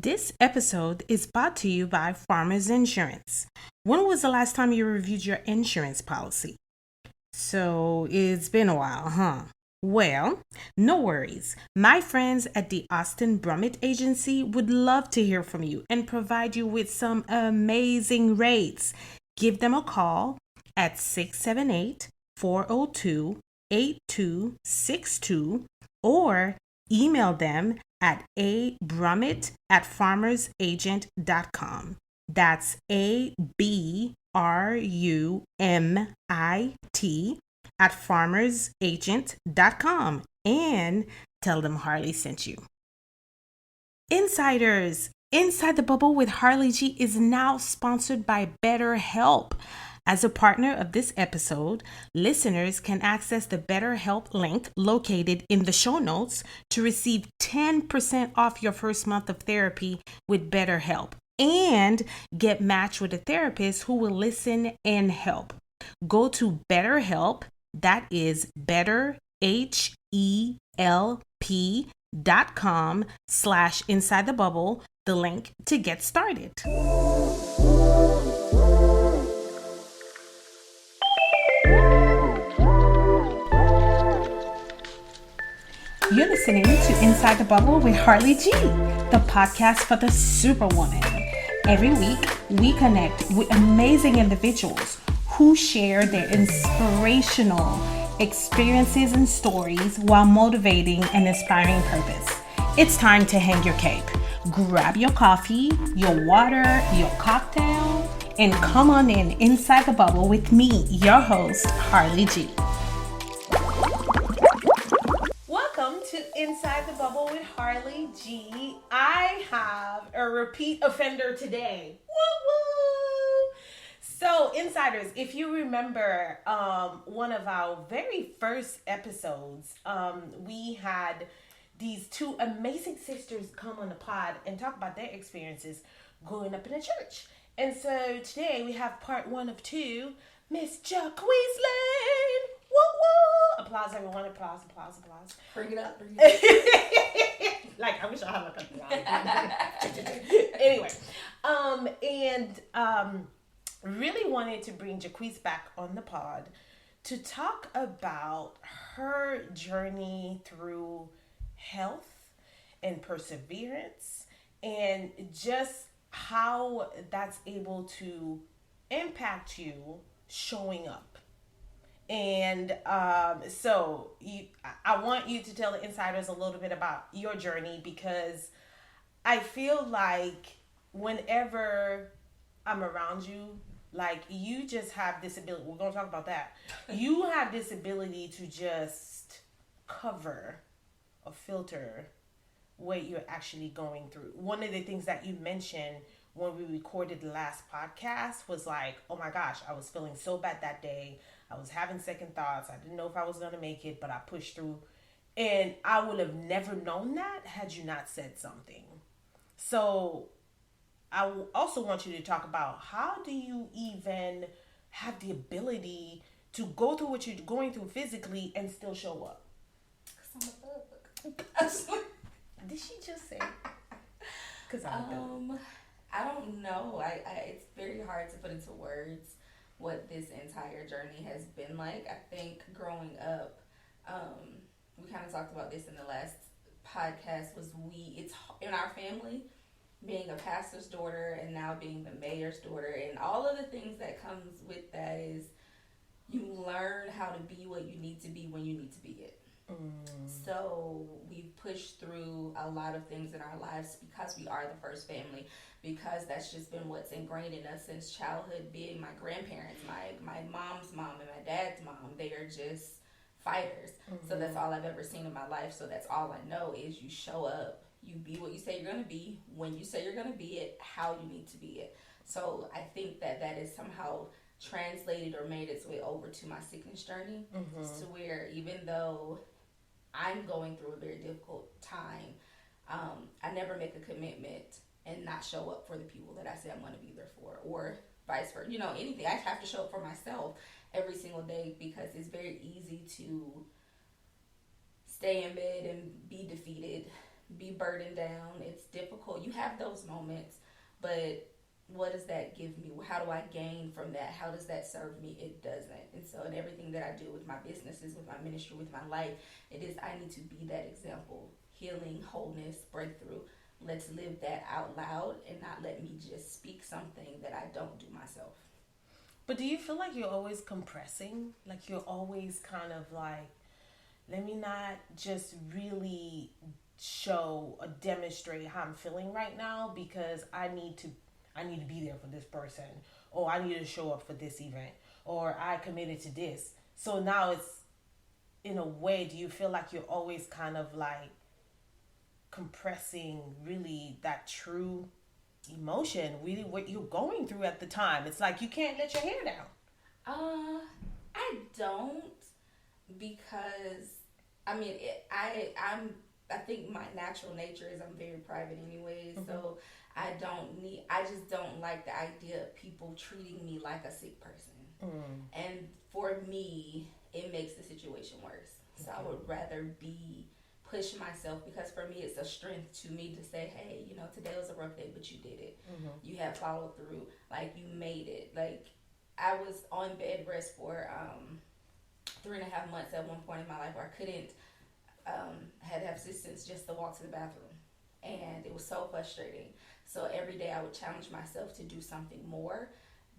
This episode is brought to you by Farmers Insurance. When was the last time you reviewed your insurance policy? So it's been a while, huh? Well, no worries. My friends at the Austin Brummett Agency would love to hear from you and provide you with some amazing rates. Give them a call at 678 402 8262 or email them at abrummett@farmersagent.com. That's ABRUMIT at farmersagent.com, and tell them Harley sent you. Insiders, Inside the Bubble with Harley G is now sponsored by BetterHelp. As a partner of this episode, listeners can access the BetterHelp link located in the show notes to receive 10% off your first month of therapy with BetterHelp and get matched with a therapist who will listen and help. Go to BetterHelp, that is BetterHelp.com/inside the bubble, the link to get started. You're listening to Inside the Bubble with Harley G, the podcast for the superwoman. Every week, we connect with amazing individuals who share their inspirational experiences and stories while motivating and inspiring purpose. It's time to hang your cape. Grab your coffee, your water, your cocktail, and come on in Inside the Bubble with me, your host, Harley G. Inside the Bubble with Harley G. I have a repeat offender today. Woo woo! So, insiders, if you remember one of our very first episodes, we had these two amazing sisters come on the pod and talk about their experiences growing up in a church. And so today we have part one of two, Miss Jacquese. Woo woo! Applause, everyone. Applause. Bring it up. Like, I wish I had like a anyway, really wanted to bring Jacquese back on the pod to talk about her journey through health and perseverance and just how that's able to impact you showing up. And I want you to tell the insiders a little bit about your journey, because I feel like whenever I'm around you, like, you just have this ability. We're going to talk about that. You have this ability to just cover or filter what you're actually going through. One of the things that you mentioned when we recorded the last podcast was like, oh my gosh, I was feeling so bad that day. I was having second thoughts. I didn't know if I was going to make it, but I pushed through. And I would have never known that had you not said something. So I also want you to talk about, how do you even have the ability to go through what you're going through physically and still show up? Because I'm a thug. Did she just say? Because I'm a thug. I don't know. It's very hard to put into words what this entire journey has been like. I think growing up, we kind of talked about this in the last podcast, it's in our family, being a pastor's daughter and now being the mayor's daughter, and all of the things that comes with that is you learn how to be what you need to be when you need to be it. So we've pushed through a lot of things in our lives because we are the first family, because that's just been what's ingrained in us since childhood, being my grandparents, my mom's mom and my dad's mom. They are just fighters. So that's all I've ever seen in my life. So that's all I know is you show up, you be what you say you're going to be, when you say you're going to be it, how you need to be it. So I think that is somehow translated or made its way over to my sickness journey, to where even though I'm going through a very difficult time, I never make a commitment and not show up for the people that I say I'm going to be there for, or vice versa. Anything. I have to show up for myself every single day, because it's very easy to stay in bed and be defeated, be burdened down. It's difficult. You have those moments, but what does that give me? How do I gain from that? How does that serve me? It doesn't. And so, in everything that I do with my businesses, with my ministry, with my life, it is I need to be that example. Healing, wholeness, breakthrough. Let's live that out loud and not let me just speak something that I don't do myself. But do you feel like you're always compressing? Like you're always kind of like, let me not just really show or demonstrate how I'm feeling right now because I need to be there for this person, or I need to show up for this event, or I committed to this. So now it's, in a way, do you feel like you're always kind of like compressing really that true emotion, really what you're going through at the time? It's like you can't let your hair down. I don't, because I mean I think my natural nature is I'm very private anyways. Mm-hmm. So I just don't like the idea of people treating me like a sick person. And for me, it makes the situation worse. So I would rather push myself, because for me it's a strength to me to say, hey, today was a rough day, but you did it. You had followed through, like you made it. Like I was on bed rest for 3.5 months at one point in my life where I couldn't had to have assistance just to walk to the bathroom, and it was so frustrating. So every day I would challenge myself to do something more,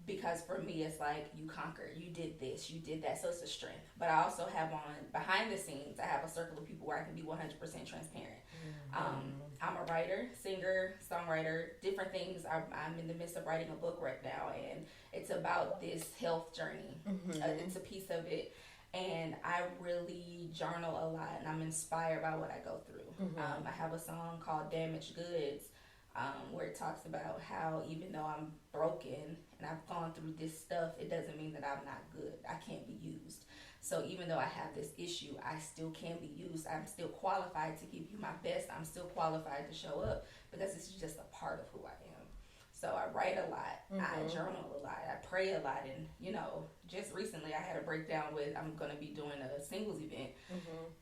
because for me it's like you conquered, you did this, you did that, so it's a strength. But I also have on behind the scenes, I have a circle of people where I can be 100% transparent. I'm a writer, singer, songwriter, different things. I'm in the midst of writing a book right now, and it's about this health journey. It's a piece of it, and I really journal a lot, and I'm inspired by what I go through. I have a song called Damaged Goods, where it talks about how even though I'm broken and I've gone through this stuff, it doesn't mean that I'm not good. I can't be used. So even though I have this issue, I still can be used. I'm still qualified to give you my best. I'm still qualified to show up, because it's just a part of who I am. So I write a lot. I journal a lot. I pray a lot. And, just recently I had a breakdown with, I'm going to be doing a singles event.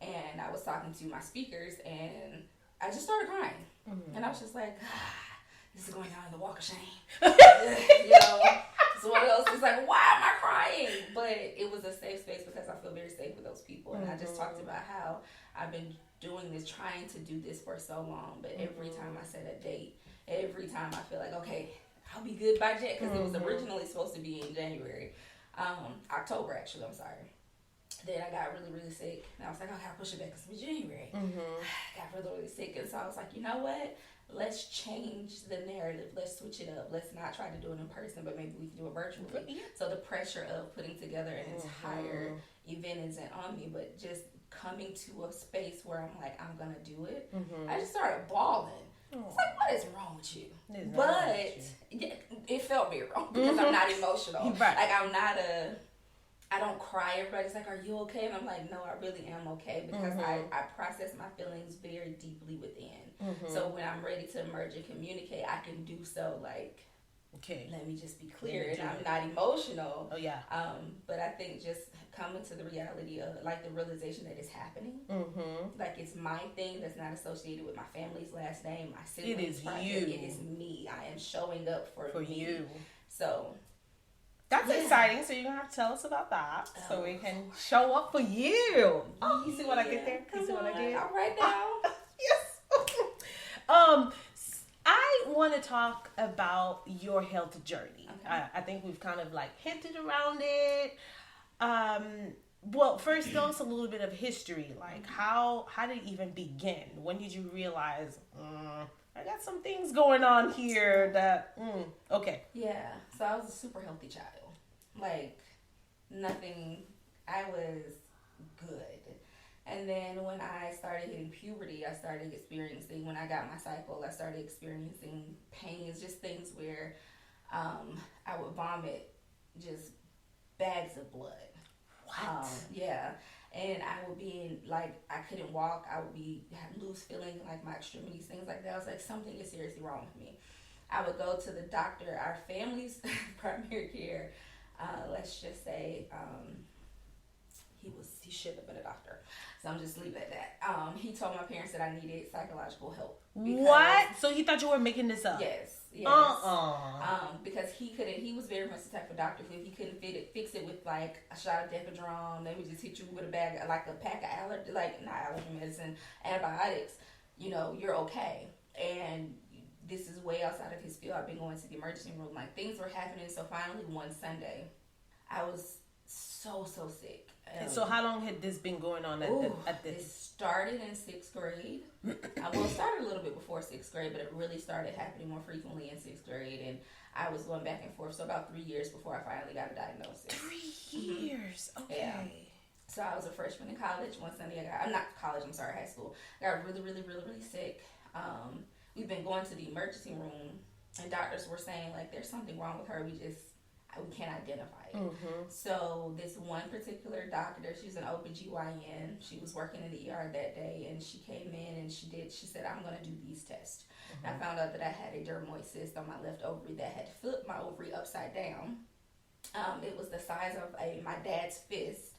And I was talking to my speakers, and I just started crying. And I was just like, this is going down in the walk of shame. So what else? It's like, why am I crying? But it was a safe space because I feel very safe with those people. And I just talked about how I've been doing this, trying to do this for so long. But every time I set a date, every time I feel like, okay, I'll be good by Jan, because it was originally supposed to be in January. October, actually, I'm sorry. Then I got really, really sick. And I was like, okay, I'll push it back. It's January. Got really, really sick. And so I was like, you know what? Let's change the narrative. Let's switch it up. Let's not try to do it in person, but maybe we can do it virtually. So the pressure of putting together an entire event isn't on me, but just coming to a space where I'm like, I'm going to do it. I just started bawling. It's like, what is wrong with you? But it felt very wrong, because I'm not emotional. Right. Like I don't cry. Everybody's like, are you okay? And I'm like, no, I really am okay, because I process my feelings very deeply within. So when I'm ready to emerge and communicate, I can do so like, okay, let me just be clear, and I'm not emotional. Oh yeah. But I think just coming to the reality of, like, the realization that it's happening. Like, it's my thing that's not associated with my family's last name, my siblings. It is project. You. It is me. I am showing up for me. You. So that's exciting. So you're going to have to tell us about that, so we can show up for you. Oh, you see what I get there? You see what I did? All right now. Yes. I want to talk about your health journey. Okay. I think we've kind of like hinted around it. Well, first, tell us a little bit of history. Like, how did it even begin? When did you realize, I got some things going on here that, okay. Yeah, so I was a super healthy child. Like, nothing, I was good. And then when I started hitting puberty, I started experiencing, when I got my cycle, I started experiencing pains, just things where I would vomit just bags of blood. What? Yeah. And I would be in, like, I couldn't walk. I would have loose feeling, like my extremities, things like that. I was like, something is seriously wrong with me. I would go to the doctor. Our family's primary care, let's just say, he should have been a doctor. So I'm just leave it at that. He told my parents that I needed psychological help. What? So he thought you were making this up? Yes. Because he was very much the type of doctor who if he couldn't fix it with like a shot of Decadron, they would just hit you with a bag, like a pack of not allergy medicine, antibiotics, you're okay. And this is way outside of his field. I've been going to the emergency room. Like, things were happening. So finally one Sunday, I was so sick. So how long had this been going on at this? It started in 6th grade. It started a little bit before 6th grade, but it really started happening more frequently in 6th grade. And I was going back and forth. So about 3 years before I finally got a diagnosis. 3 years? Okay. Yeah. So I was a freshman in college. One Sunday high school. I got really, really, really, really sick. We've been going to the emergency room, and doctors were saying, like, there's something wrong with her. We can't identify it. Mm-hmm. So this one particular doctor, she's an OBGYN. She was working in the ER that day, and she came in and she said, I'm going to do these tests. Mm-hmm. And I found out that I had a dermoid cyst on my left ovary that had flipped my ovary upside down. It was the size of my dad's fist.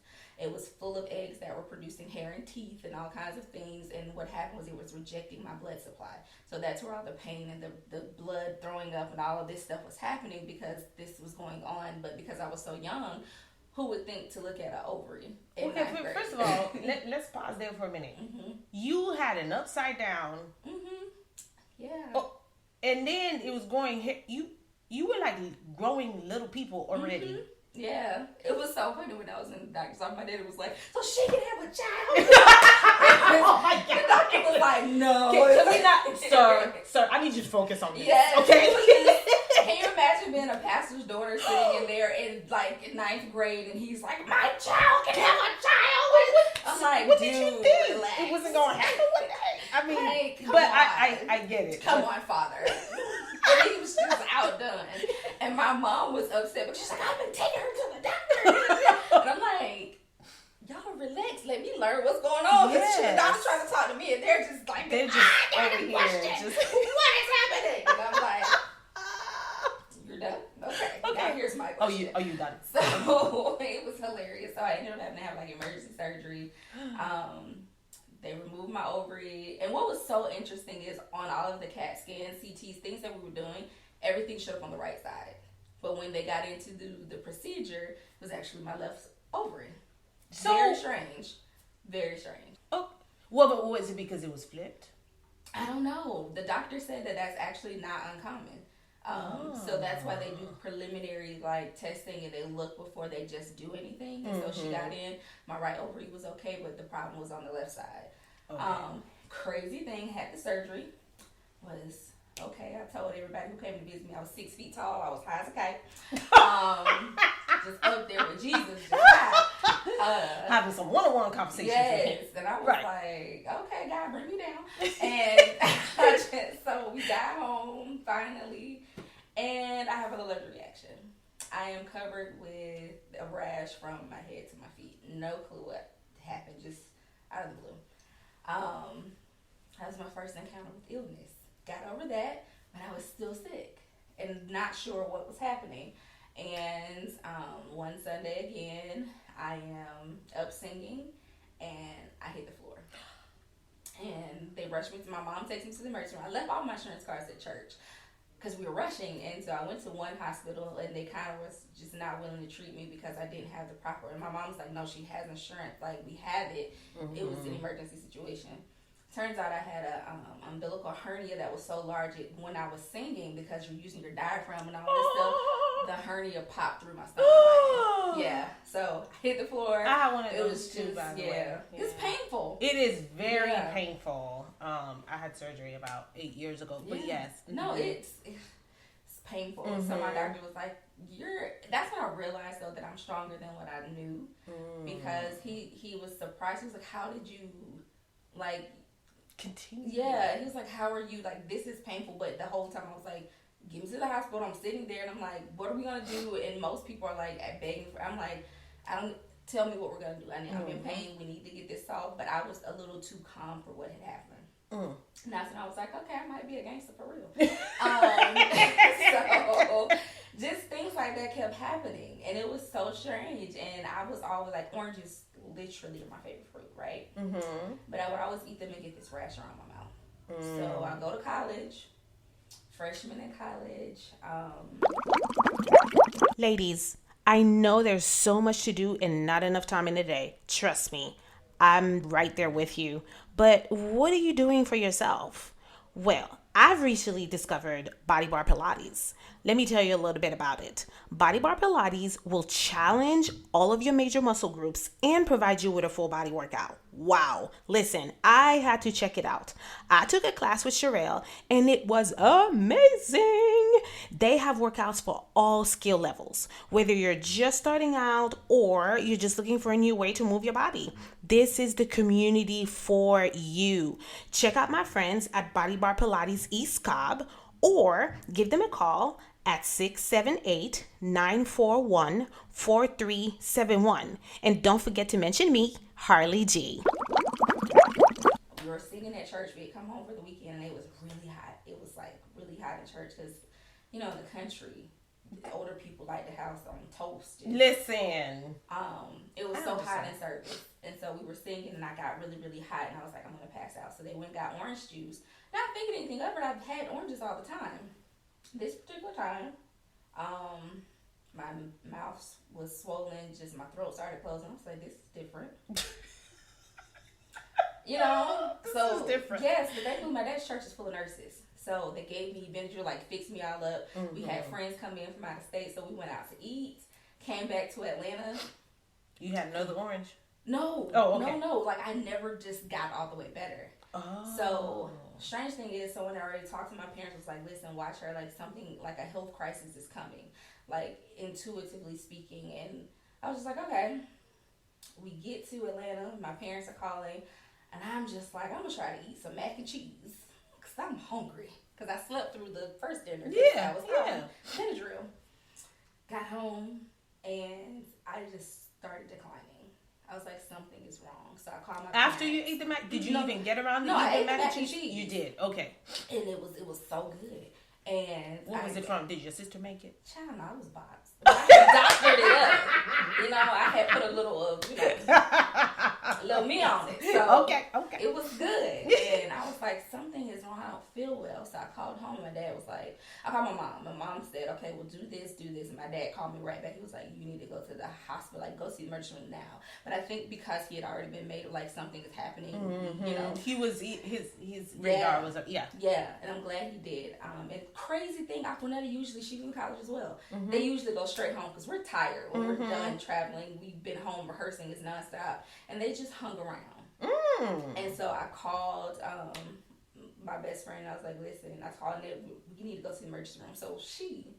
It was full of eggs that were producing hair and teeth and all kinds of things. And what happened was it was rejecting my blood supply. So that's where all the pain and the blood throwing up and all of this stuff was happening because this was going on. But because I was so young, who would think to look at an ovary? Okay, first of all, let's pause there for a minute. Mm-hmm. You had an upside down. Mm-hmm. Yeah. Oh, and then it was going, you were like growing little people already. Mm-hmm. Yeah, it was so funny when I was in the doctor's office. My daddy was like, "So she can have a child?" Oh my God! The doctor was like, "No, can we not, sir? I need you to focus on this." Yes. Okay. Can you imagine being a pastor's daughter sitting in there in 9th grade, and he's like, "My child can have a child." I'm like, "What did you think? Relax. It wasn't gonna happen one day?" I mean, I get it. Come on, Father. And he was just outdone. And my mom was upset, but she's like, I've been taking her to the doctor. And I'm like, y'all relax. Let me learn what's going on. Because the doctor's trying to talk to me, and they're just like, they're just over here. What is happening? And I'm like, you're done? Okay. Now here's my question. Oh, you done. So it was hilarious. So I ended up having to have like emergency surgery. They removed my ovary. And what was so interesting is on all of the CAT scans, CTs, things that we were doing, everything showed up on the right side. But when they got in to do the procedure, it was actually my left ovary. So, very strange. Very strange. Oh, well, but was it because it was flipped? I don't know. The doctor said that that's actually not uncommon. So that's why they do preliminary testing, and they look before they just do anything. And so she got in. My right ovary was okay, but the problem was on the left side. Okay. Crazy thing, had the surgery. Was okay. I told everybody who came to visit me I was 6 feet tall. I was high as a kite. Just up there with Jesus, just high. Having some one-on-one conversations. Yes, and I was like, okay, God, bring me down. And so we got home finally, and I have an allergic reaction. I am covered with a rash from my head to my feet. No clue what happened, just out of the blue. That was my first encounter with illness. Got over that, but I was still sick and not sure what was happening. And one Sunday again, I am up singing, and I hit the floor. And they rushed me to my mom, takes me to the emergency room. I left all my insurance cards at church because we were rushing, and so I went to one hospital, and they kind of was just not willing to treat me because I didn't have the proper. And my mom was like, "No, she has insurance. Like, we have it." Mm-hmm. It was an emergency situation. Turns out I had a umbilical hernia that was so large when I was singing, because you're using your diaphragm and all this stuff, the hernia popped through my stomach. Yeah, so I hit the floor. I had one of those too, by the way. Yeah, it's painful. It is very painful. I had surgery about 8 years ago, but yes. No, it's painful. Mm-hmm. So my doctor was like, that's when I realized, though, that I'm stronger than what I knew, because he was surprised. He was like, how did you, continue? Yeah, he was like, how are you, this is painful, but the whole time I was like, get me to the hospital. I'm sitting there and I'm like, what are we gonna do? And most people are begging for, I'm like, tell me what we're gonna do. I'm in pain, we need to get this solved. But I was a little too calm for what had happened. And that's when I was like, okay, I might be a gangster for real. So just things like that kept happening. and it was so strange. And I was always like, oranges literally are my favorite fruit, right? Mm-hmm. But I would always eat them and get this rash around my mouth. Mm. So I go to college, freshman in college. Ladies, I know there's so much to do and not enough time in the day. Trust me, I'm right there with you. But what are you doing for yourself? Well, I've recently discovered Body Bar Pilates. Let me tell you a little bit about it. Body Bar Pilates will challenge all of your major muscle groups and provide you with a full body workout. Wow. Listen, I had to check it out. I took a class with Sherelle and it was amazing. They have workouts for all skill levels, whether you're just starting out or you're just looking for a new way to move your body. This is the community for you. Check out my friends at Body Bar Pilates East Cobb or give them a call at 678-941-4371. And don't forget to mention me, Harli G. We were singing at church. We had come home for the weekend and it was really hot. It was like really hot in church because, in the country, the older people like the house on toast. And, Listen. it was so hot in service. And so we were singing and I got really, really hot and I was like, I'm going to pass out. So they went and got orange juice. Not thinking anything of it. I've had oranges all the time. This particular time, my mouth was swollen, just my throat started closing. I was like, this is different. This So is different. yes, but thankfully my dad's church is full of nurses. So they gave me Benadryl, like fixed me all up. Mm-hmm. We had friends come in from out of state, so we went out to eat. Came back to Atlanta. You had another orange? No. Oh, okay. No. Like I never just got all the way better. Oh. So strange thing is, so when I already talked to my parents, was like, listen, watch her, like something, like a health crisis is coming, like intuitively speaking. And I was just like, okay. We get to Atlanta, my parents are calling, and I'm just like, I'm gonna try to eat some mac and cheese, because I'm hungry, because I slept through the first dinner. Yeah, I was home, Benadryl. Got home, and I just started declining. I was like, something is wrong. So I called my parents. After you ate the mac, did you even get around to I eat ate the mac and cheese. You did, okay. And it was so good. And what was it from? Did your sister make it? Child, no, I was boxed. I had doctored it up. I had put a little little meat on it. So okay. It was good. And I was like, something is wrong. I don't feel well. So I called home and my dad was like, I called my mom. My mom said, okay, well, do this. And my dad called me right back. He was like, you need to go to the hospital, like go see the emergency room now. But I think because he had already been made like something is happening, mm-hmm. He was, his radar was up, Yeah, and I'm glad he did. And crazy thing, Aquanetta usually, she's in college as well. Mm-hmm. They usually go straight home because we're tired when we're done traveling. We've been home rehearsing, it's nonstop, and they just hung around. And so I called my best friend. I was like, listen, I called it. You need to go to the emergency room. So she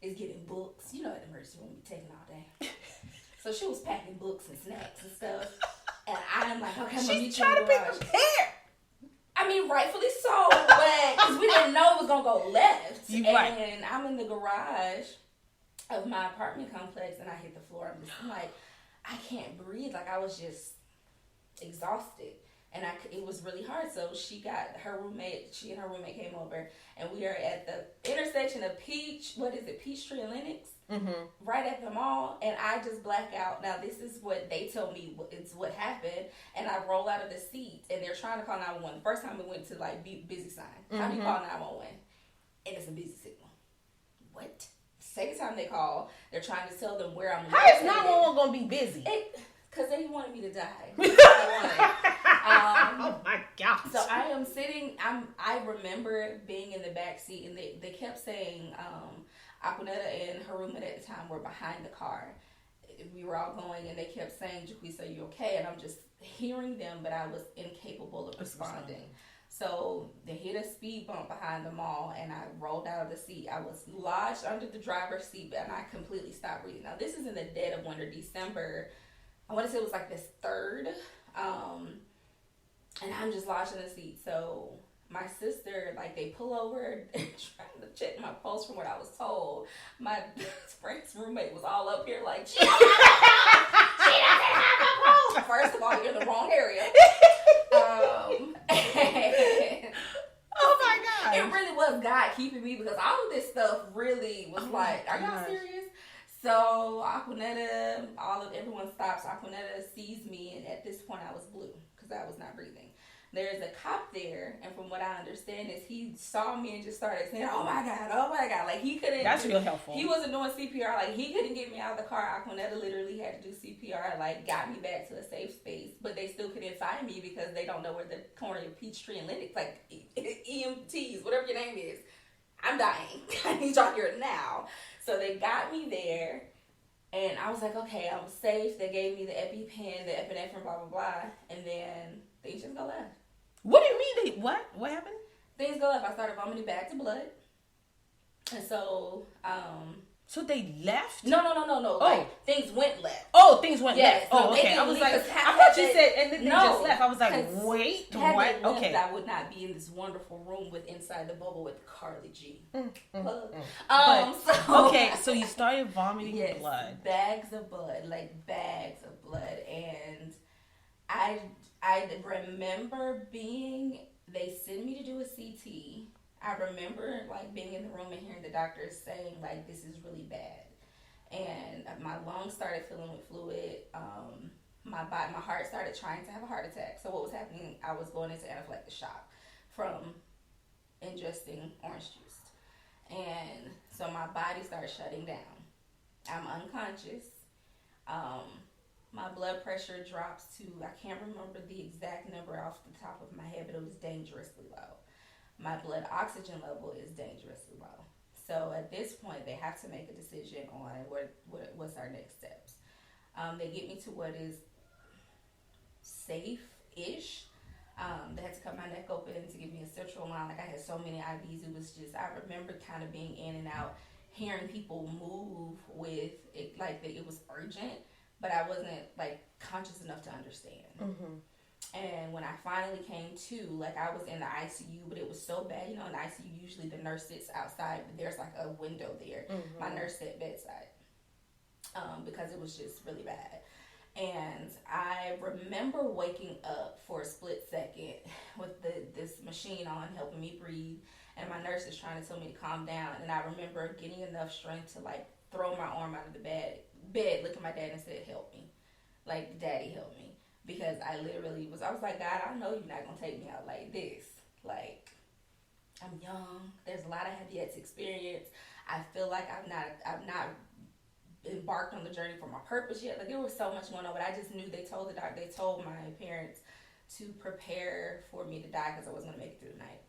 is getting books. At the emergency room, be taking all day. So she was packing books and snacks and stuff. And I'm like, okay, I'm gonna meet you in the garage. She's trying to be prepared. I mean, rightfully so, but because we didn't know it was gonna go left. And I'm in the garage of my apartment complex, and I hit the floor. I'm like, I can't breathe. Like I was just exhausted, and it was really hard. So she and her roommate came over, and we are at the intersection of Peachtree and Lenox, right at the mall, and I just black out. Now this is what they tell me it's what happened, and I roll out of the seat, and they're trying to call 911. First time we went to like busy sign. How do you call 911? And it's a busy signal. What? Second time they call, they're trying to tell them where I'm. How is 911 gonna be busy? Because they wanted me to die. Oh my God. So I am sitting. I remember being in the back seat, and they kept saying Aquanetta and her roommate at the time were behind the car. We were all going, and they kept saying, Jacquese, are you okay? And I'm just hearing them, but I was incapable of responding. So they hit a speed bump behind the mall, and I rolled out of the seat. I was lodged under the driver's seat, and I completely stopped breathing. Now, this is in the dead of winter, December. I want to say it was like this 3rd. And I'm just lodged in the seat. So my sister, like, they pull over trying to check my pulse from what I was told. My friend's roommate was all up here like, she doesn't have a pulse. First of all, you're in the wrong area. Oh my God. It really was God keeping me, because all of this stuff really was like, are y'all serious? So Aquanetta, everyone stops. Aquanetta sees me, and at this point, I was blue because I was not breathing. There's a cop there, and from what I understand is he saw me and just started saying, "Oh my god, oh my god!" Like he couldn't. That's real helpful. He wasn't doing CPR. Like he couldn't get me out of the car. Aquanetta literally had to do CPR. Like got me back to a safe space, but they still couldn't find me because they don't know where the corner of Peachtree and Lindick, like EMTs, whatever your name is. I'm dying. I need y'all here now. So they got me there, and I was like, okay, I'm safe. They gave me the EpiPen, the epinephrine, blah blah blah, and then things just go left. What do you mean? What happened? Things go left. I started vomiting bags of blood. And so, So they left? No. Oh. Like, things went left. Oh, things went yes, left. Oh, okay. I was like, I thought you said, and then they just left. I was like, wait, what? Okay. I would not be in this wonderful room with inside the bubble with Harli G. So you started vomiting blood. Bags of blood, and I remember they sent me to do a CT. I remember like being in the room and hearing the doctors saying like, this is really bad. And my lungs started filling with fluid. My heart started trying to have a heart attack. So what was happening, I was going into anaphylactic shock from ingesting orange juice. And so my body started shutting down. I'm unconscious. My blood pressure drops to, I can't remember the exact number off the top of my head, but it was dangerously low. My blood oxygen level is dangerously low. So at this point, they have to make a decision on what's our next steps. They get me to what is safe-ish. They had to cut my neck open to give me a central line. Like I had so many IVs, it was just, I remember kind of being in and out, hearing people move with it, like it was urgent, but I wasn't like conscious enough to understand. Mm-hmm. And when I finally came to, like I was in the ICU, but it was so bad. You know, in the ICU, usually the nurse sits outside, but there's like a window there. Mm-hmm. My nurse sat bedside because it was just really bad. And I remember waking up for a split second with this machine on helping me breathe, and my nurse is trying to tell me to calm down. And I remember getting enough strength to like throw my arm out of the bed, look at my dad and said, "Help me." Like, "Daddy, help me." Because I literally I was like, "God, I know you're not going to take me out like this. Like, I'm young. There's a lot I have yet to experience. I feel like I've not embarked on the journey for my purpose yet." Like, there was so much going on, but I just knew they told my parents to prepare for me to die because I wasn't going to make it through the night.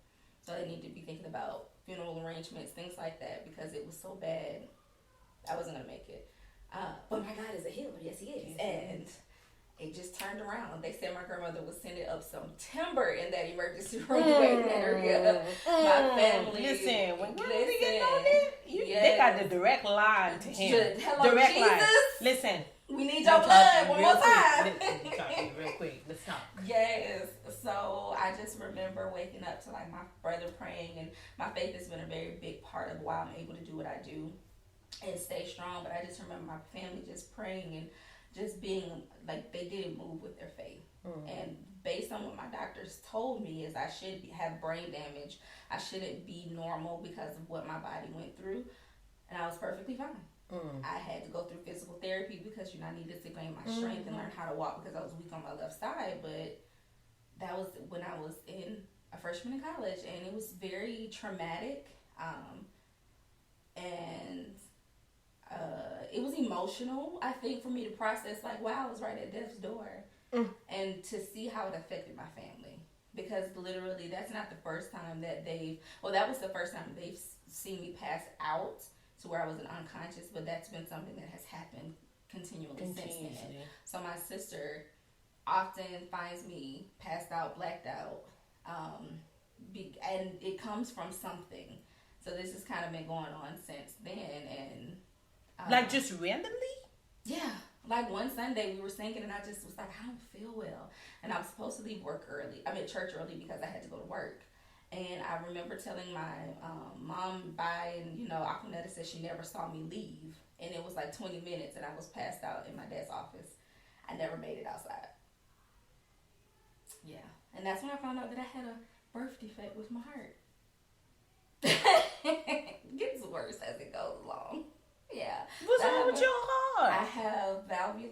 So they needed to be thinking about funeral arrangements, things like that, because it was so bad. I wasn't going to make it. But my God is a healer. Yes, he is. And it just turned around. They said my grandmother was sending up some timber in that emergency room waiting at her. My family. Listen, when they get on it, they got the direct line to him. Hello, direct Jesus. Line. Listen. We need your blood one more time. Listen, talking real quick. Let's talk. Yes. So I just remember waking up to like my brother praying, and my faith has been a very big part of why I'm able to do what I do and stay strong. But I just remember my family just praying and just being like, they didn't move with their faith. And based on what my doctors told me is I should have brain damage. I shouldn't be normal because of what my body went through. And I was perfectly fine. I had to go through physical therapy because I needed to gain my strength and learn how to walk because I was weak on my left side. But that was when I was a freshman in college, and it was very traumatic. It was emotional, I think, for me to process, like, wow, I was right at death's door. And to see how it affected my family. Because literally, that's not the first time that that was the first time they've seen me pass out to where I was unconscious, but that's been something that has happened continually since then. So my sister often finds me passed out, blacked out, and it comes from something. So this has kind of been going on since then, and like just randomly? Yeah. Like one Sunday we were singing and I just was like, I don't feel well. And I was supposed to leave church early because I had to go to work. And I remember telling my mom bye, and Aquanetta said she never saw me leave. And it was like 20 minutes and I was passed out in my dad's office. I never made it outside. Yeah. And that's when I found out that I had a birth defect with my heart. It gets worse as it goes along. Yeah. What's wrong with your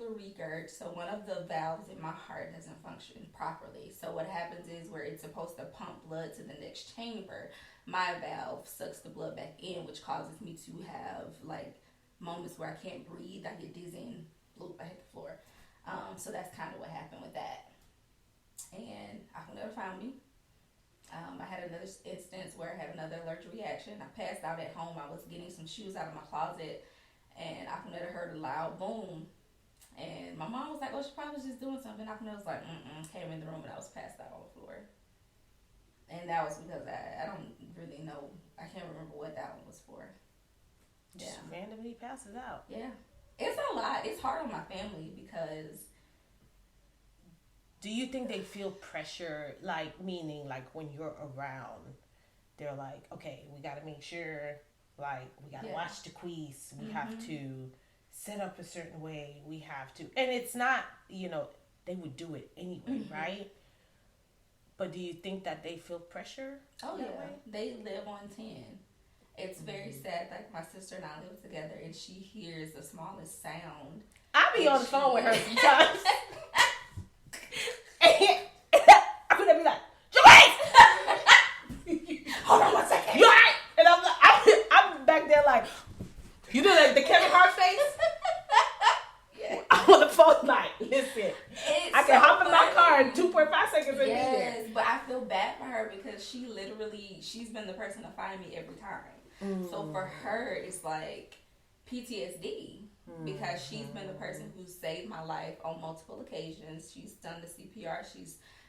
ventricular regurg. So one of the valves in my heart doesn't function properly. So what happens is where it's supposed to pump blood to the next chamber, my valve sucks the blood back in, which causes me to have like moments where I can't breathe. I get dizzy and I hit the floor. So that's kind of what happened with that. And Aqua never found me. I had another instance where I had another allergic reaction. I passed out at home. I was getting some shoes out of my closet, and Aquanetta heard a loud boom. And my mom was like, "Oh, she probably was just doing something." Aquanetta was like, came in the room, and I was passed out on the floor. And that was because I don't really know. I can't remember what that one was for. Just randomly passes out. Yeah. It's a lot. It's hard on my family because... Do you think they feel pressure, like, meaning, like, when you're around, they're like, okay, we got to make sure, like, we got to watch Jacquese. We have to set up a certain way. We have to. And it's not, they would do it anyway, right? But do you think that they feel pressure? Oh, yeah. Way? They live on 10. It's very sad. Like, my sister and I live together, and she hears the smallest sound. I be on the phone with her sometimes. I'm gonna be like, Jacquese! Hold on 1 second. You alright? And I'm back there like, you know, like the Kevin Hart face? Yeah. I'm on the phone like, listen, I can hop in my car in 2.5 seconds and be there. Yes, but I feel bad for her because she's been the person to find me every time. So for her, it's like PTSD. Because she's been the person who saved my life on multiple occasions. She's done the CPR.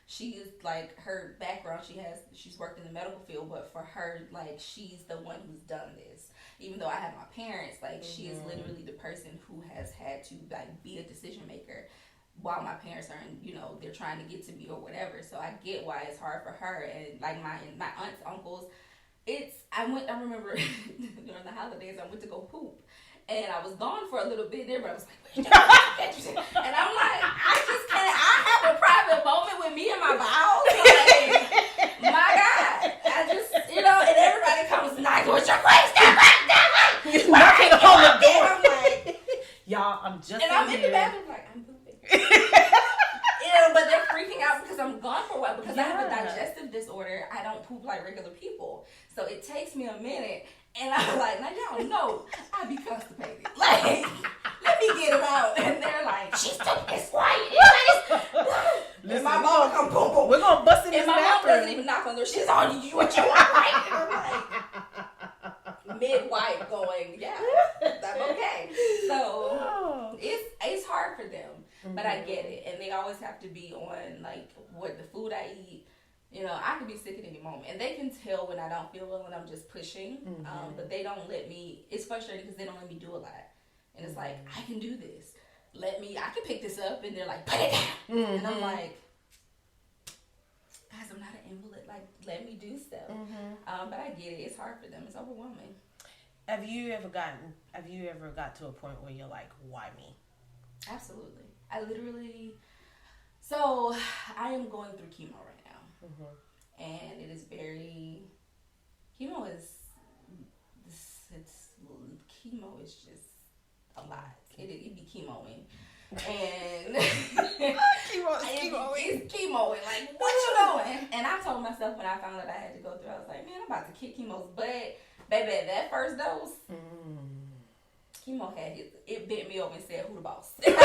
She is like, her background, she's worked in the medical field, but for her, like, she's the one who's done this. Even though I have my parents, like, she is literally the person who has had to, like, be a decision maker while my parents are, they're trying to get to me or whatever. So I get why it's hard for her. And like my aunts, uncles, I remember during the holidays, I went to go poop. And I was gone for a little bit there, but I was like, wait, and I'm like, I just can't. I have a private moment with me and my bowels. Like, my God. I just, and everybody comes knocking with your place. Knocking on the door. I'm like, y'all, I'm just and I'm in the bathroom like, I'm pooping. But they're freaking out because I'm gone for a while. Because I have a digestive disorder. I don't poop like regular people. So it takes me a minute. And I'm like, now y'all know I be constipated. Like, let me get them out. And they're like, she's taking this quiet. And my mom come boom boom. We're gonna bust in this bathroom. And my mom doesn't even knock on the door. She's on you. What you want, right? And I'm like, mid-wipe going, yeah, that's okay. So it's hard for them, but I get it. And they always have to be on like what the food I eat. I could be sick at any moment. And they can tell when I don't feel well and I'm just pushing. But they don't let me. It's frustrating because they don't let me do a lot. And it's like, I can do this. I can pick this up. And they're like, put it down. And I'm like, guys, I'm not an invalid. Like, let me do stuff. But I get it. It's hard for them. It's overwhelming. Have you ever got to a point where you're like, why me? Absolutely. So I am going through chemo right now. And it is chemo is just a lot. It be chemoing. And it's chemoing. Like, what you doing? And I told myself when I found out I had to go through, I was like, man, I'm about to kick chemo's butt. Baby, that first dose, chemo had it bent me over and said, who the boss? And I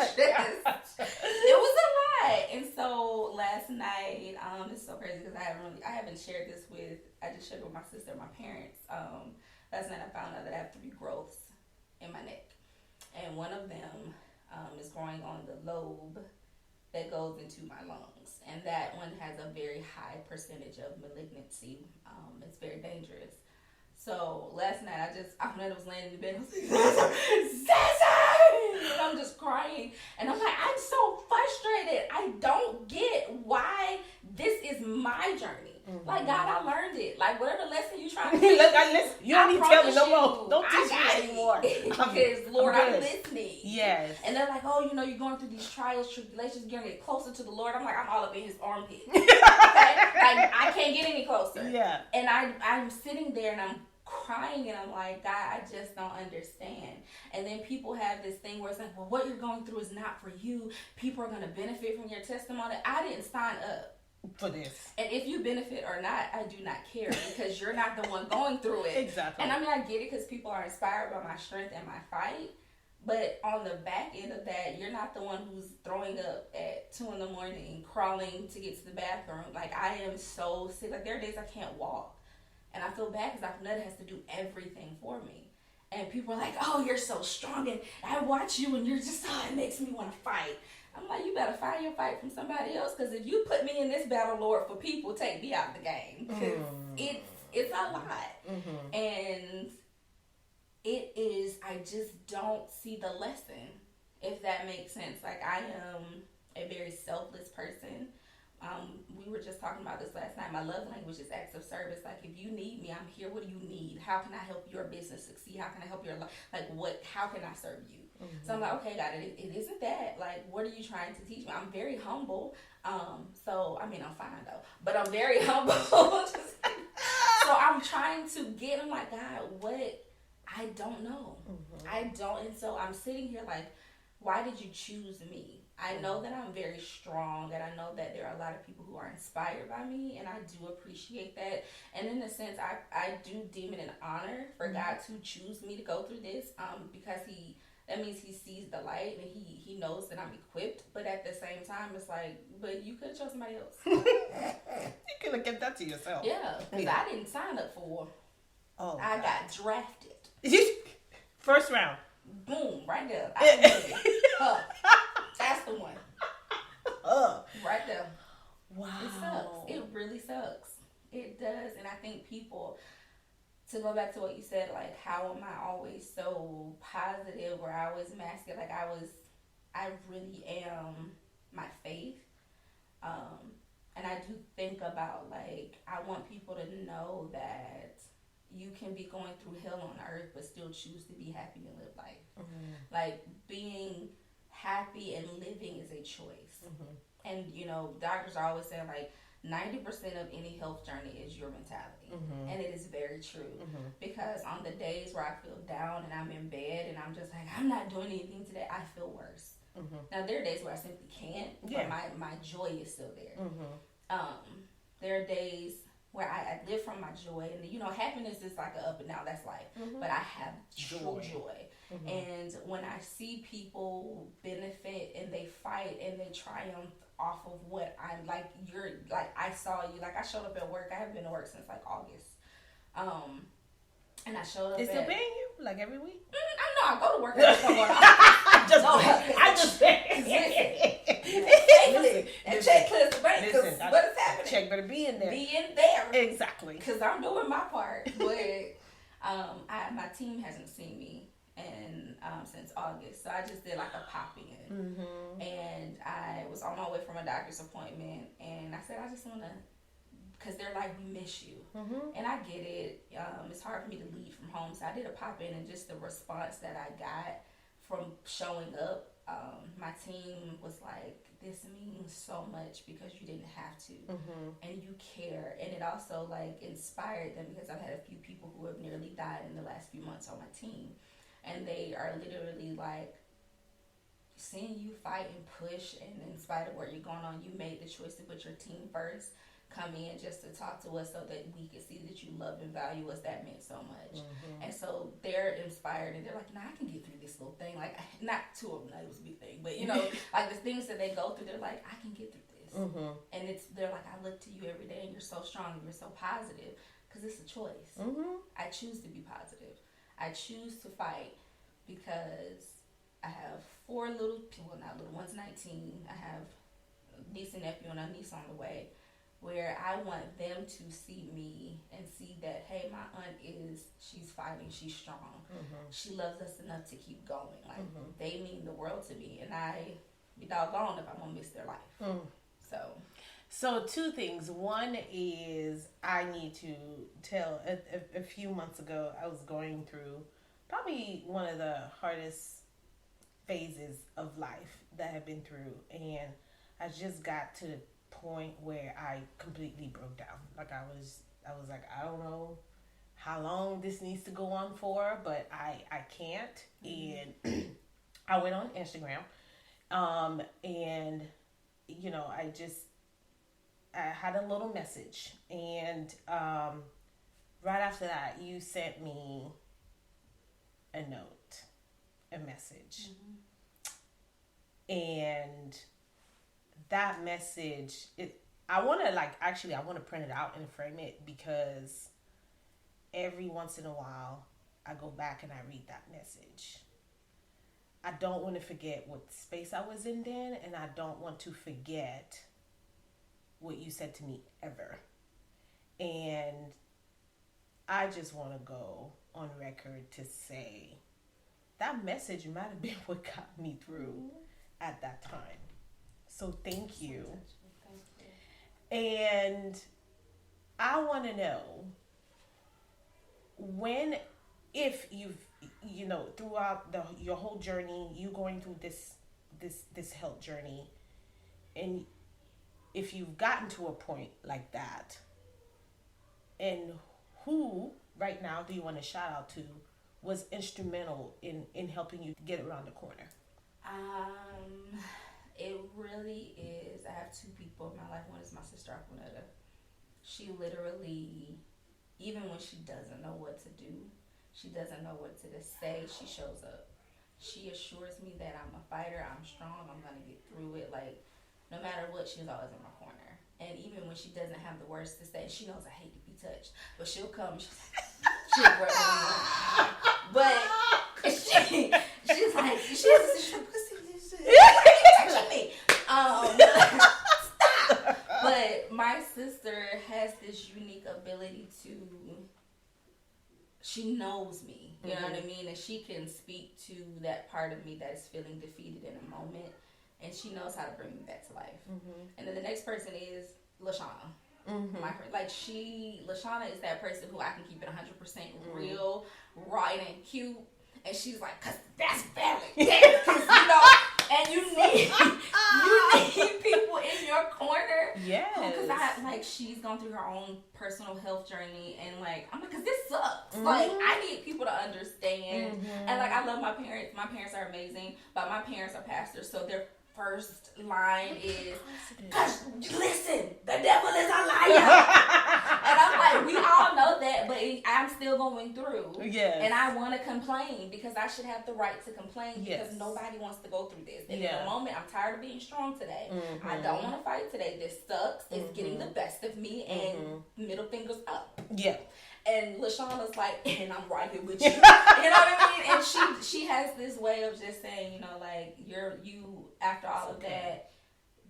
said, you are. So it was a lot. And so last night, it's so crazy because I haven't shared this I just shared it with my sister and my parents. Last night I found out that I have 3 growths in my neck. And one of them is growing on the lobe that goes into my lungs. And that one has a very high percentage of malignancy. It's very dangerous. So last night I was laying in the bed. I was like, Zaza! And I'm just crying. And I'm like, I'm so frustrated. I don't get why this is my journey. Like, God, I learned it. Like, whatever lesson you're trying to teach. You don't need to tell me no more. Don't teach me anymore. Because, Lord, I'm listening. Yes. And they're like, oh, you're going through these trials, tribulations, you're going to get closer to the Lord. I'm like, I'm all up in his armpit. Okay? Like, I can't get any closer. Yeah. And I'm sitting there and I'm crying, and I'm like, God, I just don't understand. And then people have this thing where it's like, well, what you're going through is not for you. People are going to benefit from your testimony. I didn't sign up for this. And if you benefit or not, I do not care, because you're not the one going through it. Exactly. And I mean, I get it because people are inspired by my strength and my fight. But on the back end of that, you're not the one who's throwing up at 2 a.m, crawling to get to the bathroom. Like, I am so sick. Like, there are days I can't walk. And I feel bad because Dr. Nutt has to do everything for me. And people are like, oh, you're so strong. And I watch you and you're just, oh, it makes me want to fight. I'm like, you better find your fight from somebody else. Because if you put me in this battle, Lord, for people, take me out the game. Because it's a lot. Mm-hmm. And it is, I just don't see the lesson, if that makes sense. Like, I am a very selfless person. We were just talking about this last night. My love language is acts of service. Like, if you need me, I'm here. What do you need? How can I help your business succeed? How can I help your life? Like, how can I serve you? Mm-hmm. So I'm like, okay, God, it isn't that. Like, what are you trying to teach me? I'm very humble. So, I mean, I'm fine though, but I'm very humble. So I'm trying to I'm like, God, what? I don't know. Mm-hmm. I don't. And so I'm sitting here like, why did you choose me? I know that I'm very strong, and I know that there are a lot of people who are inspired by me, and I do appreciate that. And in a sense, I do deem it an honor for God to choose me to go through this, because that means he sees the light, and he knows that I'm equipped. But at the same time, it's like, but you could have chosen somebody else. You could have kept that to yourself. Yeah, because I didn't sign up for war. I got drafted. First round. Boom, right there. I knew it. That's the one. Right there. Wow. It sucks. It really sucks. It does. And I think people, to go back to what you said, like, how am I always so positive, or I always mask it? Like, I really am my faith. And I do think about, like, I want people to know that you can be going through hell on earth but still choose to be happy and live life. Mm-hmm. Like, being happy and living is a choice. Mm-hmm. And, doctors are always saying, like, 90% of any health journey is your mentality. Mm-hmm. And it is very true. Mm-hmm. Because on the days where I feel down and I'm in bed and I'm just like, I'm not doing anything today, I feel worse. Mm-hmm. Now, there are days where I simply can't, but my joy is still there. Mm-hmm. There are days where I live from my joy, and happiness is like an up and down, that's life. Mm-hmm. But I have true joy. Mm-hmm. And when I see people benefit and they fight and they triumph off of what I'm like, I saw you, like, I showed up at work. I haven't been to work since like August. And I showed up. They still paying you like every week? I go to work every time. I just listen. And check clears the bank. Listen, what is happening? Check better be in there. Be in there. Exactly. Because I'm doing my part. But my team hasn't seen me since August, so I just did like a pop in. Mm-hmm. And I was on my way from a doctor's appointment, and I said, I just want to, because they're like, we miss you. Mm-hmm. And I get it. It's hard for me to leave from home, so I did a pop in, and just the response that I got from showing up, my team was like, this means so much because you didn't have to. Mm-hmm. And you care. And it also like inspired them, because I've had a few people who have nearly died in the last few months on my team. And they are literally like, seeing you fight and push, and in spite of where you're going on, you made the choice to put your team first, come in just to talk to us so that we could see that you love and value us. That meant so much. Mm-hmm. And so they're inspired, and they're like, I can get through this little thing. Like, not two of them, it was a big thing, but like the things that they go through, they're like, I can get through this. Mm-hmm. And they're like, I look to you every day, and you're so strong, and you're so positive, because it's a choice. Mm-hmm. I choose to be positive. I choose to fight, because I have 4 little people, not little, one's 19. I have a niece and nephew and a niece on the way, where I want them to see me and see that, hey, my aunt she's fighting, she's strong. Mm-hmm. She loves us enough to keep going. Like, mm-hmm. They mean the world to me, and I be doggone if I'm going to miss their life. Mm. So 2 things. One is, I need to tell, a few months ago, I was going through probably one of the hardest phases of life that I've been through, and I just got to the point where I completely broke down. Like, I was like, I don't know how long this needs to go on for, but I can't. And I went on Instagram, and I had a little message, and right after that, you sent me a note, a message, and that message, I want to I want to print it out and frame it, because every once in a while I go back and I read that message. I don't want to forget what space I was in then, and I don't want to forget what you said to me ever. And I just want to go on record to say that message might have been what got me through at that time. So thank you. And I want to know when, if you've, throughout your whole journey, you going through this health journey, and if you've gotten to a point like that, and who right now do you want to shout out to was instrumental in helping you get around the corner? It really is. I have two people in my life. One is my sister Aquanetta. She literally, even when she doesn't know what to do, she doesn't know what to say, she shows up. She assures me that I'm a fighter, I'm strong, I'm gonna get through it. Like, no matter what, she's always in my corner. And even when she doesn't have the words to say, she knows I hate to be touched, but she'll come. She'll work with me. But she's like, she's touching me. Stop. But my sister has this unique ability to. She knows me, you know what I mean, and she can speak to that part of me that is feeling defeated in a moment, and she knows how to bring me back to life. And then the next person is LaShawna. LaShawna is that person who I can keep it 100% real, raw, and cute. And she's like, cause that's valid. And you need people in your corner. Yes. Because she's gone through her own personal health journey, and I'm like, cause this sucks. I need people to understand. And I love my parents. My parents are amazing, but my parents are pastors, so their first line is, listen, the devil is a liar. And I'm like, we all know that, but I'm still going through. Yes. And I want to complain, because I should have the right to complain, because nobody wants to go through this. And in the moment, I'm tired of being strong today. I don't want to fight today. This sucks. It's getting the best of me, and middle fingers up. Yeah. And LaShawna's like, and I'm right here with you. You know what I mean? And she has this way of just saying, you after all of that,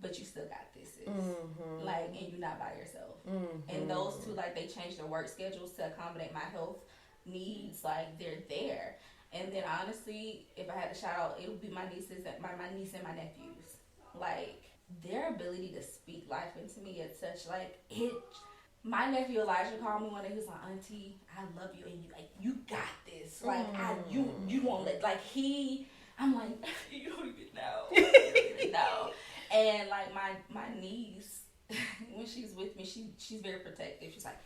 but you still got this, sis. And you're not by yourself. And those two, they changed their work schedules to accommodate my health needs. They're there. And then honestly, if I had to shout out, it would be my nieces, my niece and my nephews. Their ability to speak life into me at such my nephew Elijah called me one day. He was like, Auntie, I love you, and you got this. You won't let I'm like, you don't even know. You don't even know. And my niece, when she's with me, she's very protective. She's like,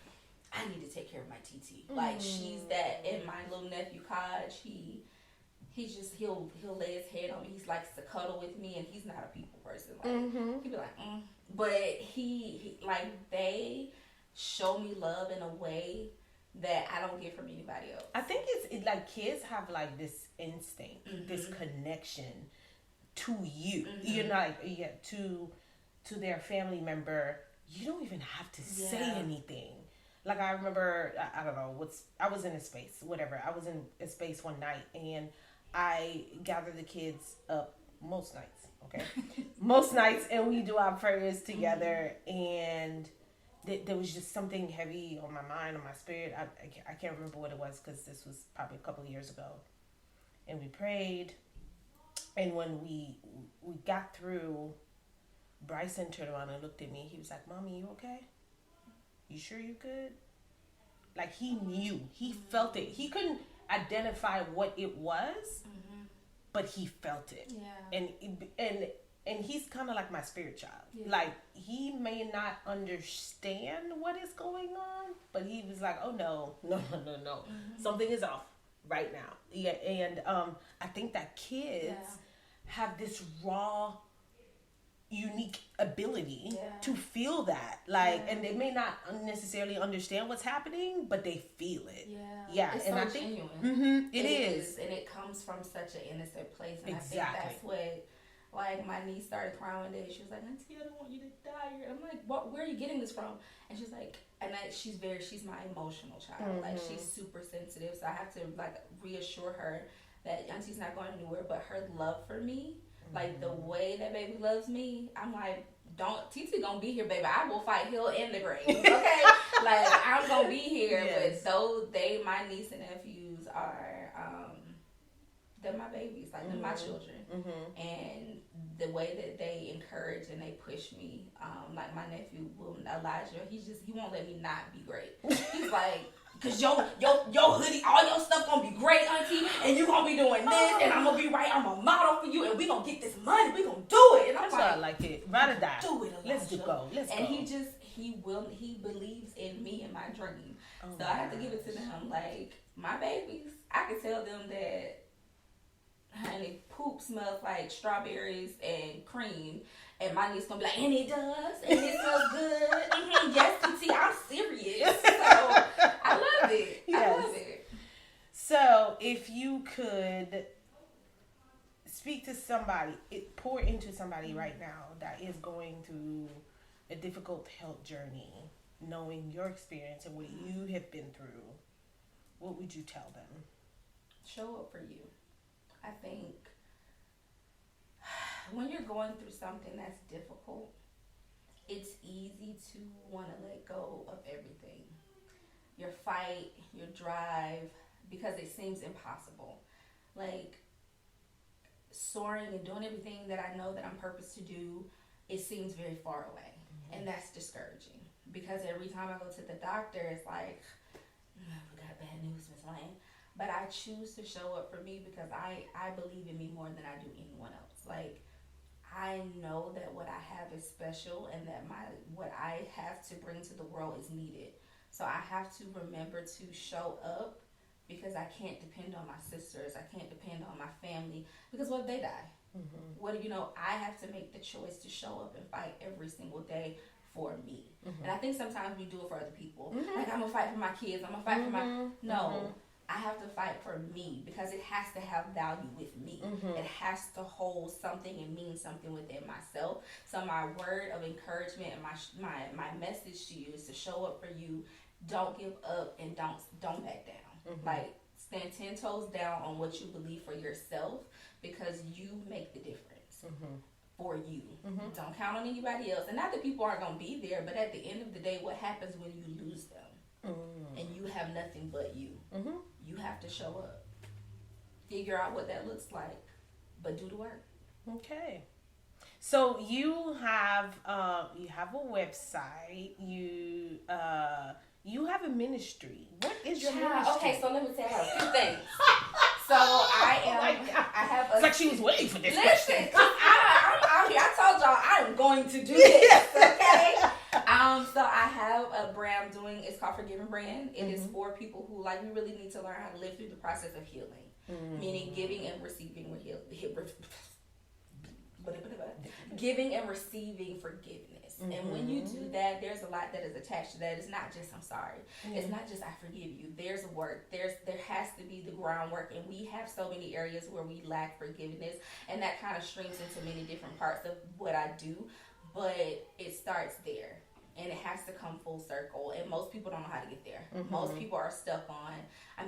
I need to take care of my TT. She's that. And my little nephew Kaj, he'll lay his head on me. He likes to cuddle with me, and he's not a people person. He'll be like, But he they show me love in a way that I don't get from anybody else. I think it's kids have this instinct, this connection to you. You're not to their family member. You don't even have to say anything. I remember, I don't know, I was in a space, whatever. I was in a space one night, and I gathered the kids up most nights, okay? Most nights, and we do our prayers together, and there was just something heavy on my mind, on my spirit. I can't remember what it was, because this was probably a couple of years ago. And we prayed, and when we got through, Bryson turned around and looked at me. He was like, Mommy, you okay? You sure you good? He knew. He felt it. He couldn't identify what it was, but he felt it. Yeah. and he's kind of like my spirit child. Yeah. Like, he may not understand what is going on, but he was like, oh no. Something is off right now. Yeah, and I think that kids have this raw, unique ability to feel that. Like, and they may not necessarily understand what's happening, but they feel it. Yeah. It's and so I think genuine. it is. And it comes from such an innocent place. And Exactly. I think that's what, like, my niece started crying one day. She was like, Auntie, I don't want you to die. And I'm like, what? Where are you getting this from? And she's like, she's my emotional child. Like, she's super sensitive. So I have to, like, reassure her that Auntie's not going anywhere, but her love for me, like, the way that baby loves me, I'm like, TT gonna be here, baby. I will fight hell in the grave, okay? Like, I'm gonna be here. Yes. But my niece and nephews are, they're my babies. Like, they're my children. And the way that they encourage and they push me, like, my nephew, Elijah, he won't let me not be great. He's like, cause your hoodie, all your stuff gonna be great, Auntie, and you gonna be doing this, and I'm gonna be right. I'm a model for you, and we gonna get this money. We gonna do it. And I'm like, I like it. Ride or die. Do it, Elijah. Let's go. And he believes in me and my dream. So I have to give it to them. Like, my babies, I can tell them that, honey, poop smells like strawberries and cream. And my niece gonna be like, and it does, and it smells good. Yes, T, I'm serious. So I love it. Yes. I love it. So if you could speak to somebody, pour into somebody right now that is going through a difficult health journey, knowing your experience and what you have been through, what would you tell them? Show up for you. I think when you're going through something that's difficult, it's easy to want to let go of everything. Your fight, your drive, because it seems impossible. Like, soaring and doing everything that I know that I'm purposed to do, it seems very far away. And that's discouraging. Because every time I go to the doctor, it's like, we got bad news, Miss Lane. But I choose to show up for me because I believe in me more than I do anyone else. Like, I know that what I have is special and that what I have to bring to the world is needed. So I have to remember to show up because I can't depend on my sisters. I can't depend on my family because what if they die? I have to make the choice to show up and fight every single day for me. And I think sometimes we do it for other people. Like, I'm going to fight for my kids. I'm going to fight for my... No. I have to fight for me because it has to have value with me. It has to hold something and mean something within myself. So my word of encouragement and my message to you is to show up for you. Don't give up and don't back down. Like, stand 10 toes down on what you believe for yourself because you make the difference for you. Don't count on anybody else. And not that people aren't going to be there, but at the end of the day, what happens when you lose them? And you have nothing but you. You have to show up. Figure out what that looks like, but do the work. Okay. So you have a website. You have a ministry. What is your ministry? Okay, so let me tell you a few things. So I have a... It's like she was waiting for this question. question. I'm out here. I told y'all I'm going to do this, okay? So I have a brand it's called Forgiving Brand. It is for people who, like, we really need to learn how to live through the process of healing. Meaning giving and receiving giving and receiving forgiveness. And when you do that, there's a lot that is attached to that. It's not just I'm sorry. It's not just I forgive you. There's work. There has to be the groundwork, and we have so many areas where we lack forgiveness, and that kind of streams into many different parts of what I do. But it starts there, and it has to come full circle. And most people don't know how to get there. Most people are stuck on, I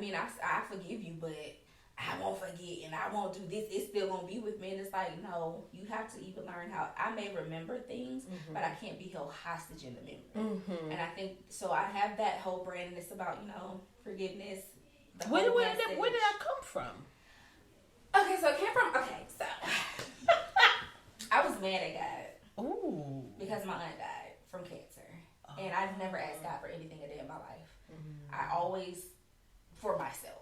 forgive you, but I won't forget and I won't do this. It's still going to be with me. And it's like, no, you have to even learn how. I may remember things, but I can't be held hostage in the memory. And I think, so I have that whole brand, and it's about, forgiveness. Where did that come from? Okay, so it came from, so I was mad at God. Ooh. Because my aunt died from cancer. And I've never asked God for anything a day in my life. I always, for myself.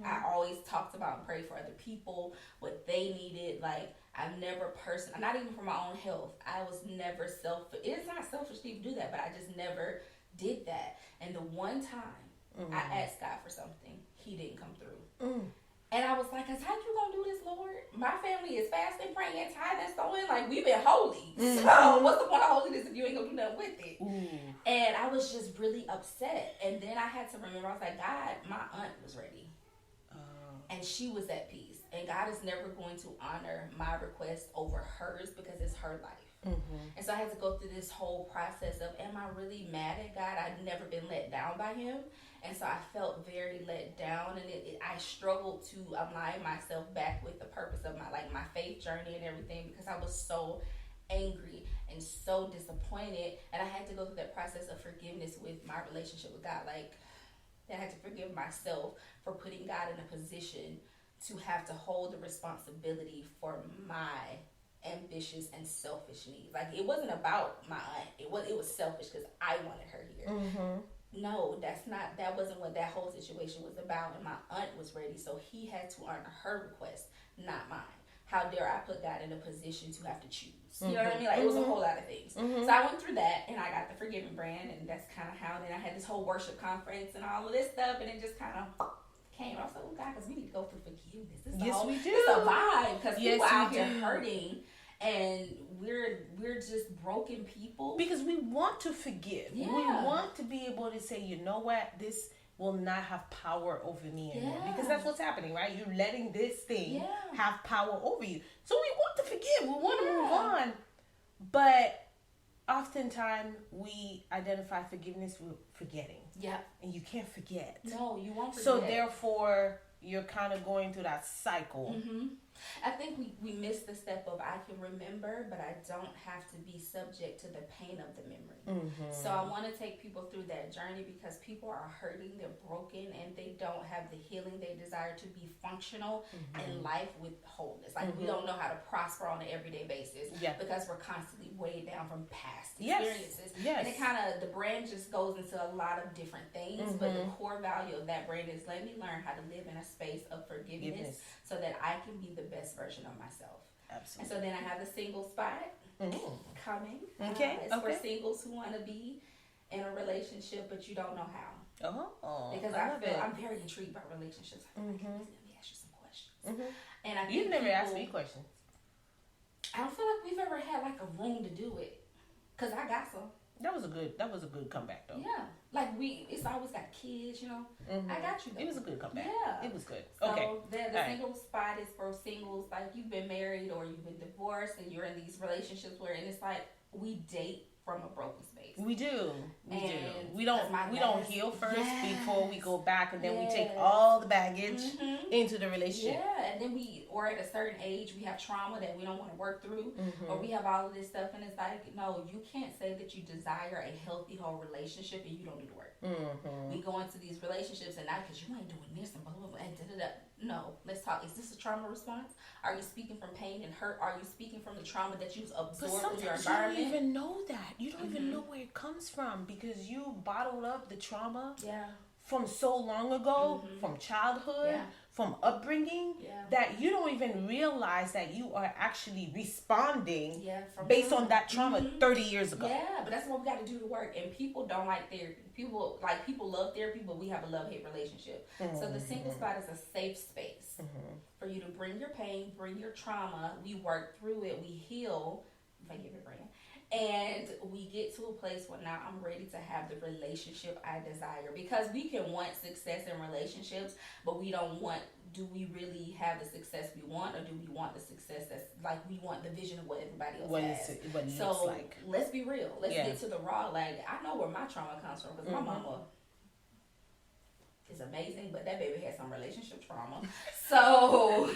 I always talked about and prayed for other people, what they needed. Like, I've never not even for my own health. I was never selfish. It's not selfish to even do that, but I just never did that. And the one time I asked God for something, He didn't come through. And I was like, "Cause how you gonna do this, Lord? My family is fasting, praying, tithing, sowing. Like, we've been holy. So what's the point of holiness if you ain't gonna do nothing with it?" And I was just really upset. And then I had to remember, I was like, God, my aunt was ready. And she was at peace. And God is never going to honor my request over hers because it's her life. And so I had to go through this whole process of, am I really mad at God? I've never been let down by Him. And so I felt very let down, and I struggled to align myself back with the purpose of my faith journey and everything, because I was so angry and so disappointed. And I had to go through that process of forgiveness with my relationship with God. Like, I had to forgive myself for putting God in a position to have to hold the responsibility for my ambitious and selfish needs. Like, it wasn't about my aunt. It was selfish because I wanted her here. No, that wasn't what that whole situation was about. And my aunt was ready, so He had to honor her request, not mine. How dare I put God in a position to have to choose? You know what I mean? Like, it was a whole lot of things. So I went through that, and I got the Forgiving brand, and that's kind of how. Then I had this whole worship conference and all of this stuff, and it just kind of came. I was like, "Oh God, because we need to go through forgiveness. This is we do. It's a vibe, because people out here hurting, and we're just broken people because we want to forgive. We want to be able to say, you know what, this will not have power over me anymore, because that's what's happening, right? You're letting this thing have power over you. So we want to forgive. We want to move on, but oftentimes we identify forgiveness with forgetting. And you can't forget. No, you won't forget. So therefore, you're kind of going through that cycle. I think we missed the step of, I can remember, but I don't have to be subject to the pain of the memory. So I want to take people through that journey, because people are hurting, they're broken, and they don't have the healing they desire to be functional in life with wholeness. Like, we don't know how to prosper on an everyday basis because we're constantly weighed down from past experiences. And it kind of, the brand just goes into a lot of different things, but the core value of that brand is, let me learn how to live in a space of forgiveness so that I can be the best version of myself. Absolutely. And so then I have the single spot coming. It's for singles who want to be in a relationship, but you don't know how. Because I'm very intrigued by relationships. Let me ask you some questions. And I think you've never asked me questions. I don't feel like we've ever had like a room to do it, because I got some. That was a good comeback, though. Yeah, like it's always got kids, you know. I got you though. It was a good comeback. Yeah, it was good. So okay. The single spot is for singles, like you've been married or you've been divorced and you're in these relationships where, and it's like, we date from a broken space. We do. We don't heal first before we go back, and then we take all the baggage into the relationship. Yeah, and then or at a certain age, we have trauma that we don't want to work through, or we have all of this stuff, and it's like, no, you can't say that you desire a healthy, whole relationship and you don't do the work. We go into these relationships and not because you ain't doing this and blah, blah, blah, and da-da-da. No, let's talk. Is this a trauma response? Are you speaking from pain and hurt? Are you speaking from the trauma that you've absorbed in your environment? You don't even know that. You don't even know where it comes from, because you bottled up the trauma from so long ago, from childhood, from upbringing, that you don't even realize that you are actually responding based on that trauma 30 years ago. Yeah, but that's what we got to do the work. And people don't like therapy. People love therapy, but we have a love-hate relationship. So the single spot is a safe space for you to bring your pain, bring your trauma. We work through it. We heal. If I give it a brand. And we get to a place where now I'm ready to have the relationship I desire. Because we can want success in relationships, but we don't want, do we really have the success we want, or do we want the success that's like, we want the vision of what everybody else has? What it so looks like. Let's be real. Let's get to the raw. Like, I know where my trauma comes from, because my mama is amazing, but that baby had some relationship trauma. So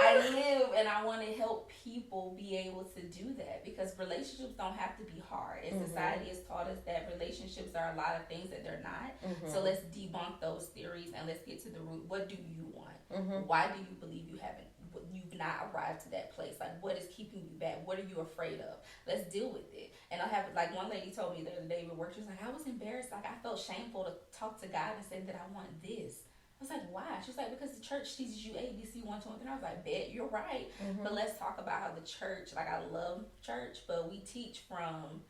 I live and I want to help people be able to do that, because relationships don't have to be hard. And society has taught us that relationships are a lot of things that they're not. So let's debunk those theories and let's get to the root. What do you want? Why do you believe you've not arrived to that place? Like, what is keeping you back? What are you afraid of? Let's deal with it. And I have, like, one lady told me the other day at work, she was like, I was embarrassed. Like, I felt shameful to talk to God and say that I want this. was like, why? She was like, because the church teaches you A, B, C, 1, 2, and 3. I was like, bet, you're right. But let's talk about how the church, like, I love church, but we teach from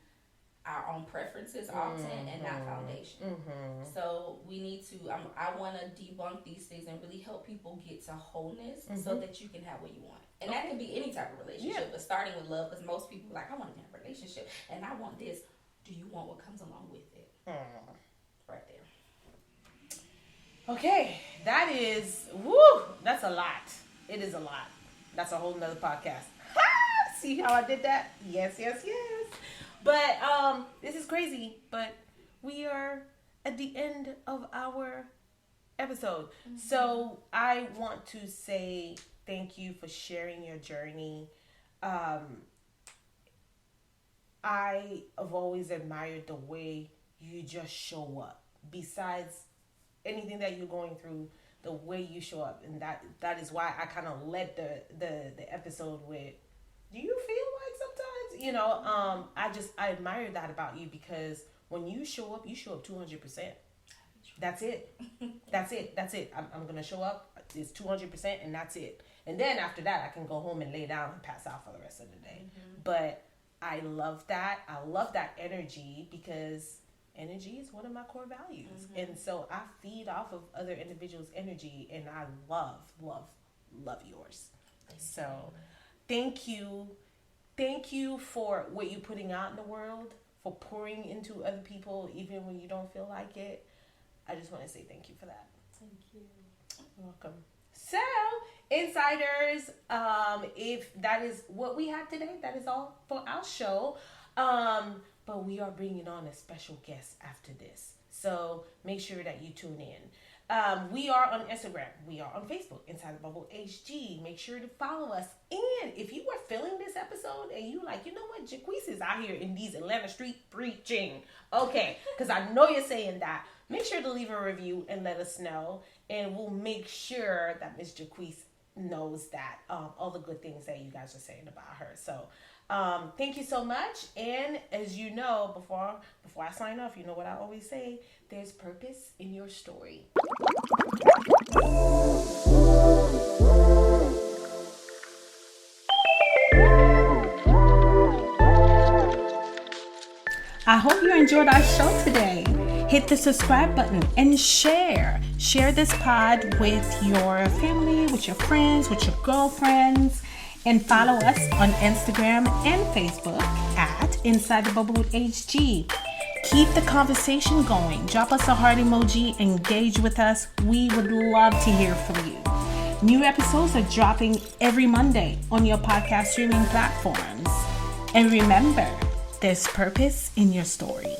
our own preferences often and not foundation. So we need to, I want to debunk these things and really help people get to wholeness so that you can have what you want. And that can be any type of relationship, but starting with love, because most people are like, I want to have a relationship and I want this. Do you want what comes along with it? Right there. Okay, that is, that's a lot. It is a lot. That's a whole nother podcast. See how I did that? Yes. But this is crazy, but we are at the end of our episode. So I want to say thank you for sharing your journey. I have always admired the way you just show up. Besides anything that you're going through, the way you show up, and that is why I kind of led the episode with, do you feel like sometimes, I admire that about you, because when you show up 200%. That's it. I'm gonna show up. It's 200%, and that's it. And then after that, I can go home and lay down and pass out for the rest of the day. But I love that. I love that energy, because energy is one of my core values. And so I feed off of other individuals' energy, and I love yours. So thank you. Thank you for what you're putting out in the world, for pouring into other people, even when you don't feel like it. I just want to say thank you for that. Thank you. You're welcome. So, insiders, if that is what we have today, that is all for our show. But we are bringing on a special guest after this. So make sure that you tune in. We are on Instagram. We are on Facebook, Inside the Bubble HG. Make sure to follow us. And if you are feeling this episode and you like, you know what, Jacquese is out here in these Atlanta streets preaching. Okay, because I know you're saying that. Make sure to leave a review and let us know. And we'll make sure that Miss Jacquese knows that all the good things that you guys are saying about her. So thank you so much. And as you know, before I sign off, you know what I always say, there's purpose in your story. I hope you enjoyed our show today. Hit the subscribe button and share. Share this pod with your family, with your friends, with your girlfriends. And follow us on Instagram and Facebook at Inside the Bubble with HG. Keep the conversation going. Drop us a heart emoji. Engage with us. We would love to hear from you. New episodes are dropping every Monday on your podcast streaming platforms. And remember, there's purpose in your story.